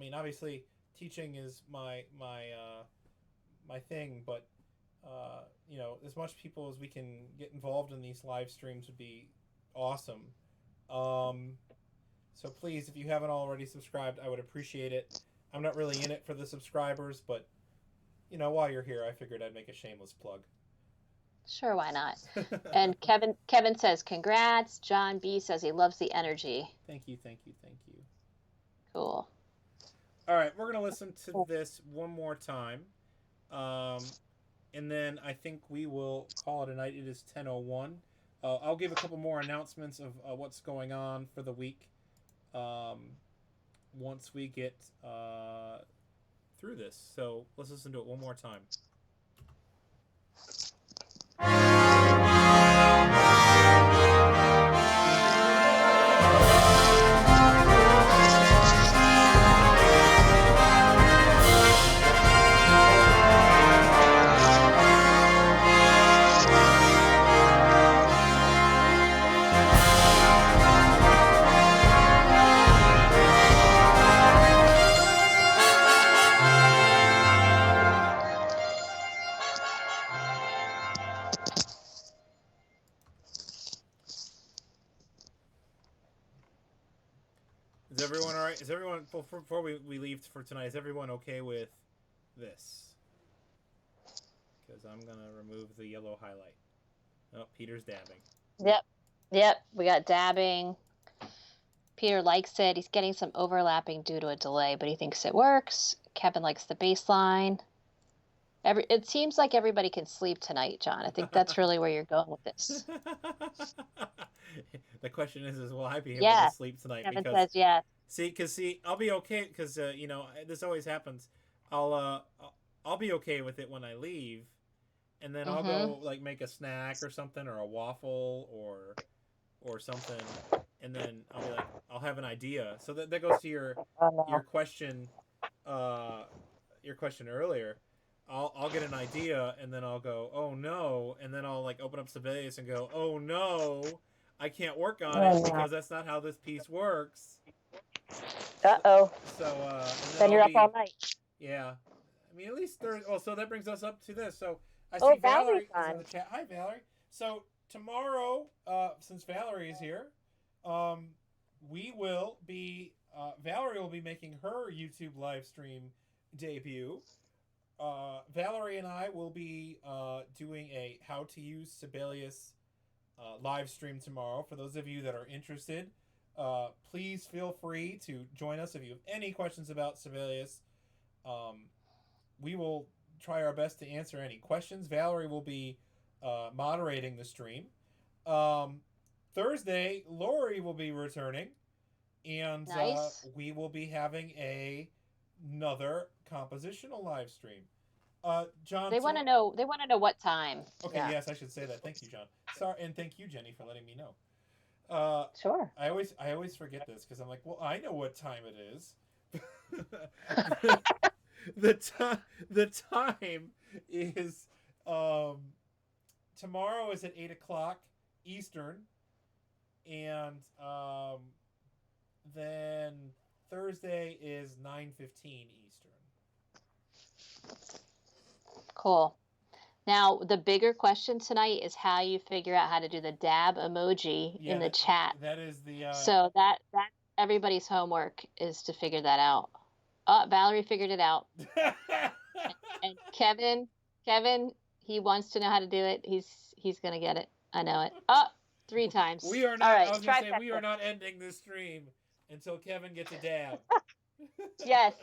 mean, obviously, teaching is my thing, but you know, as much people as we can get involved in these live streams would be awesome. So please, if you haven't already subscribed, I would appreciate it. I'm not really in it for the subscribers, but you know, while you're here, I figured I'd make a shameless plug. Sure, why not? And Kevin says, congrats. John B says he loves the energy. Thank you, thank you, thank you. Cool. All right, we're going to listen to this one more time. And then I think we will call it a night. It is 10:01. I'll give a couple more announcements of what's going on for the week once we get through this. So let's listen to it one more time. Is everyone all right? Is everyone before we leave for tonight? Is everyone okay with this? Because I'm gonna remove the yellow highlight. Oh, Peter's dabbing. Yep. Yep. We got dabbing. Peter likes it. He's getting some overlapping due to a delay, but he thinks it works. Kevin likes the baseline. It seems like everybody can sleep tonight, John. I think that's really where you're going with this. The question is will I be able to Yes. sleep tonight? Kevin Because says yes. see, I'll be okay because this always happens. I'll be okay with it when I leave, and then I'll Mm-hmm. go like make a snack or something or a waffle or something, and then I'll be like I'll have an idea. So that goes to your Oh, question, your question earlier. I'll get an idea and then I'll go, oh no, and then I'll like open up Sibelius and go, oh no, I can't work on it no. because that's not how this piece works. Uh-oh. And then Then I'll you're up all be night. yeah. I mean, at least there. Oh, so that brings us up to this. So I see Oh, Valerie's Valerie is in on. the chat. Hi, Valerie. So tomorrow, since Valerie is here, we will be. Valerie will be making her YouTube live stream debut. Valerie and I will be doing a how to use Sibelius live stream tomorrow. For those of you that are interested, please feel free to join us if you have any questions about Sibelius. We will try our best to answer any questions. Valerie will be moderating the stream. Thursday, Lori will be returning, and Nice. we will be having another compositional live stream. John, They want to know. They want to know what time. okay, Yeah. yes, I should say that. Thank you, John. Sorry, and thank you, Jenny, for letting me know. Sure. I always forget this because I'm like, well, I know what time it is. The time is tomorrow is at 8 o'clock Eastern, and then Thursday is 9:15 Eastern. Cool. Now, the bigger question tonight is how you figure out how to do the dab emoji in the chat. That is the So that everybody's homework is to figure that out. Oh, Valerie figured it out. And Kevin, he wants to know how to do it. He's gonna get it. I know it. Oh, 3 times. We are not. All right, I was gonna say trifecta. we are not ending this stream until Kevin gets a dab. Yes.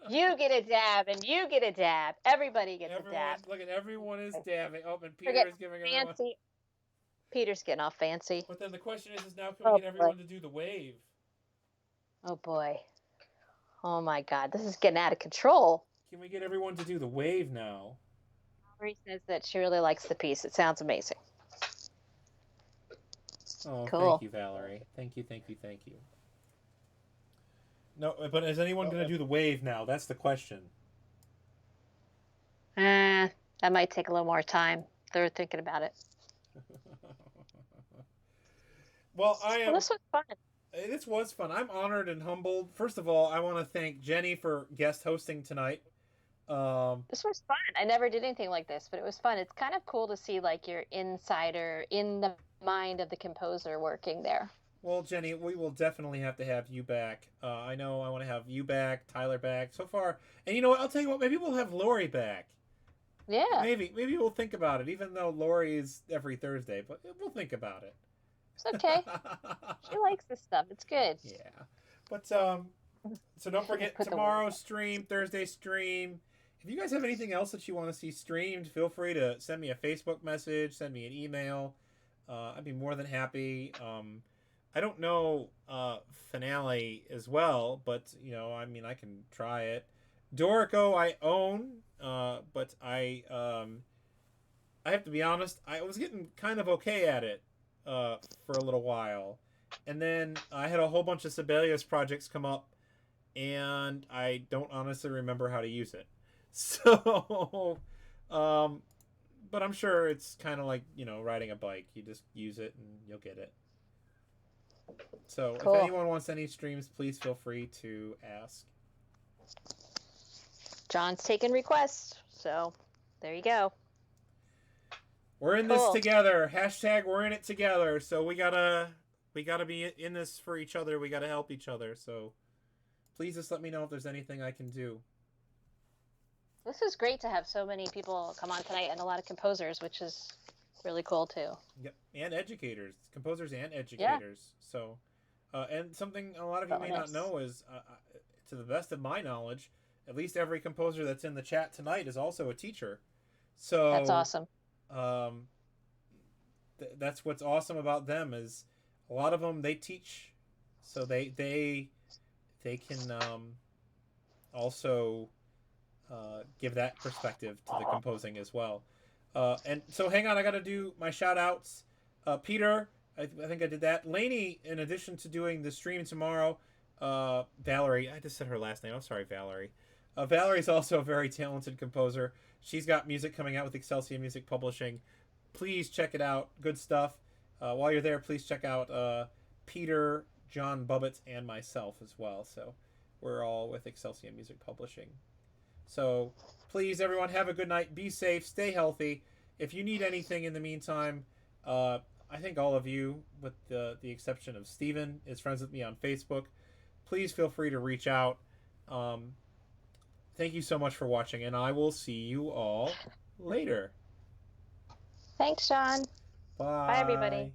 You get a dab, and you get a dab. Everybody gets a dab. Look at everyone is dabbing. Oh, and Peter Forget is giving everyone. fancy. Peter's getting all fancy. But then the question is now can we get everyone to do the wave? Oh boy. Oh my God, this is getting out of control. Can we get everyone to do the wave now? Valerie says that she really likes the piece. It sounds amazing. Oh, cool. Thank you, Valerie. Thank you. No, but is anyone going to do the wave now? That's the question. That might take a little more time. They're thinking about it. Well, this was fun. This was fun. I'm honored and humbled. First of all, I want to thank Jenny for guest hosting tonight. This was fun. I never did anything like this, but it was fun. It's kind of cool to see like your insider in the mind of the composer working there. Well, Jenny, we will definitely have to have you back. I know I want to have you back, Tyler back. So far, and you know what? I'll tell you what. Maybe we'll have Lori back. Yeah. Maybe we'll think about it. Even though Lori is every Thursday, but we'll think about it. It's okay. She likes this stuff. It's good. Yeah, but so don't forget tomorrow's stream, Thursday stream. If you guys have anything else that you want to see streamed, feel free to send me a Facebook message, send me an email. I'd be more than happy. I don't know Finale as well, but you know, I mean, I can try it. Dorico I own, but I have to be honest. I was getting kind of okay at it for a little while, and then I had a whole bunch of Sibelius projects come up, and I don't honestly remember how to use it. So, but I'm sure it's kind of like, you know, riding a bike. You just use it and you'll get it. So cool. If anyone wants any streams, please feel free to ask. John's taking requests, so there you go. We're in this together. Hashtag we're in it together. So we gotta We got to be in this for each other. We got to help each other. So please just let me know if there's anything I can do. This is great to have so many people come on tonight and a lot of composers, which is really cool too. Yep, and educators, composers and Yeah. educators. So, and something a lot of you may not Bonus. know is, to the best of my knowledge, at least every composer that's in the chat tonight is also a teacher. That's So, awesome. um, that's what's awesome about them is a lot of them they teach, so they can also give that perspective to the composing as well. And so hang on, I got to do my shout outs. Peter, I think I did that. Lainey, in addition to doing the stream tomorrow, Valerie, I just said her last name. I'm sorry, Valerie. Valerie's also a very talented composer. She's got music coming out with Excelsior Music Publishing. Please check it out. Good stuff. While you're there, please check out Peter, John Bubbett, and myself as well. So we're all with Excelsior Music Publishing. So please, everyone, have a good night. Be safe. Stay healthy. If you need anything in the meantime, I think all of you, with the exception of Steven, is friends with me on Facebook. Please feel free to reach out. Thank you so much for watching, and I will see you all later. Thanks, Sean. Bye, everybody. Bye.